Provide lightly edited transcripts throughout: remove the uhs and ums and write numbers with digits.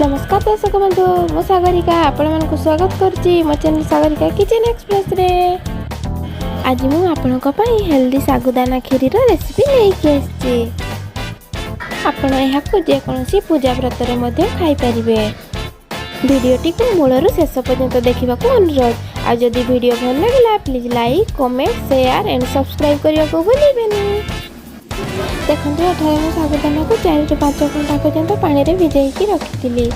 नमस्कार दर्शक बंधु मु सागरिका आपण मानक स्वागत करछि मो चैनल सागरिका किचन एक्सप्रेस रे। आज मु आपण को पई हेल्दी सागुदाना खीरी रो रेसिपी लेके आछि। आपण एहा को जे कोनसी पूजा व्रत रे मध्ये खाई परिबे। वीडियोटी को मूलरु शेष पर्यंत देखिबा को अनुरोध। आ जदि वीडियो भल लागला please like comment share and subscribe करिया को भूलिबेनी। देखो एठारे मु सागुदाना को 4 ରୁ 5 घंटा पर्यंत पानी रे भिजेई रखिथिली।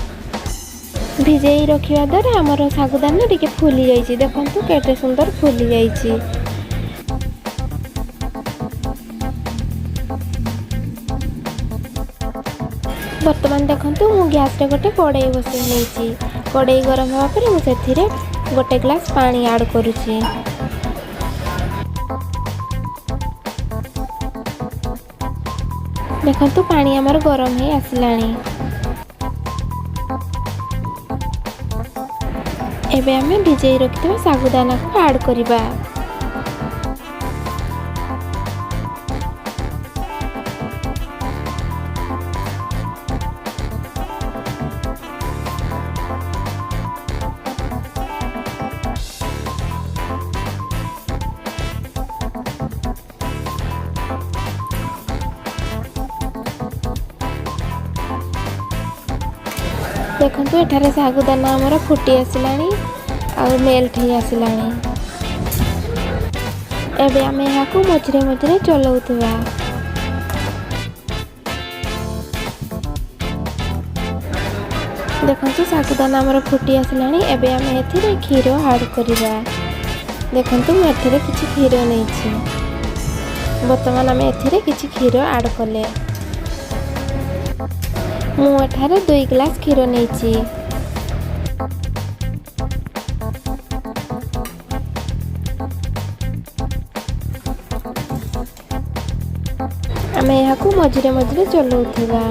भिजेई रखिवा द्वारा हमर सागुदाना टिके फुली जाईछि। देखंतु केते सुंदर फुली जाईछि। वर्तमान देखंतु मु गैस रे गोटे कड़ाई बसै नेछि। कड़ाई गरम होवा पर मु सेथिरे गोटे ग्लास पानी ऐड करूछि। देखंतु पानी हमर गरम हे आसिलानी। एबे हमें भिजेई रखिथिबा सागुदाना को ऐड करिबा। देखंतु एठारे सागुदाना हमर फुटी आसिलानी और मेल्ट ही आसिलानी। एबे हमें यहाँ को मझरे मझरे चलाउथबा। देखंतु सागुदाना हमर फुटी आसिलानी। एबे हमें एथिरे खीर ऐड करिबा। देखंतु मैं एथिरे किछि खीर नैछि। वर्तमान हमें एथिरे किछि खीर ऐड कले। मु एठारे 2 ग्लास खीर नैछि। आमे यहाँ को मझरे मझरे चलाउथबा।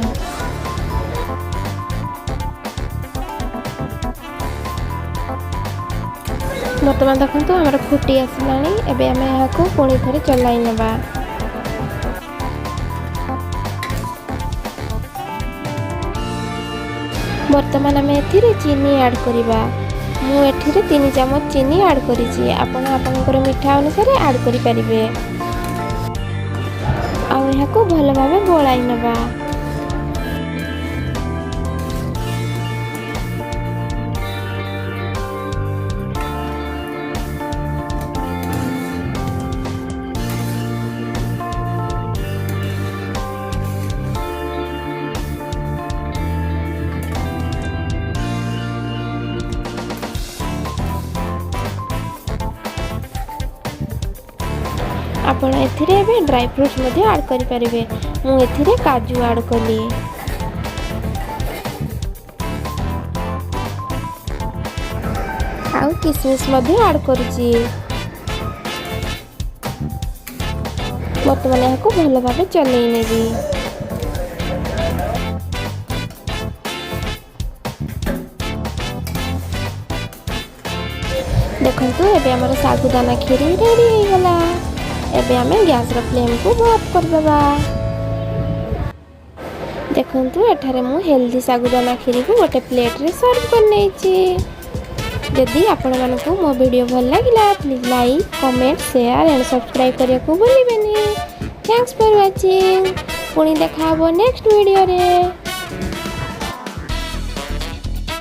वर्तमान देखंतु हमर फुटी आसिलानी। एबे आमे यहाँ को पुणी थरे चलाई नेबा। वर्तमान आमे एथिरे चीनी ऐड करिबा। मु एथिरे 3 चम्मच चीनी ऐड करिछि। आपण आपनकर मिठा अनुसार ऐड करि परिबे। आ यहाँ को भल भाबे गोलाई नेबा। आपण एथिरे एबे ड्राई फ्रूट्स मध्ये ऐड करि परिबे। मु एथिरे काजू ऐड कली। आउ किशमिश मध्ये ऐड करूची। वर्तमान यहाँ को भल भाबे चलै नेबी। देखंतु एबे हमर सागुदाना खीरी रेडी हो गला। एबे हमें गैस रो फ्लेम को ऑफ कर देबा। देखंतु एठारे मु हेल्दी सागुदाना खीरी को गोटे प्लेट रे सर्व कर नेछि। यदि आपण मानको मो वीडियो भल लागिला please like comment share and subscribe करिया को भूलिबेनी। Thanks for watching. पुणी देखा हबो नेक्स्ट वीडियो रे।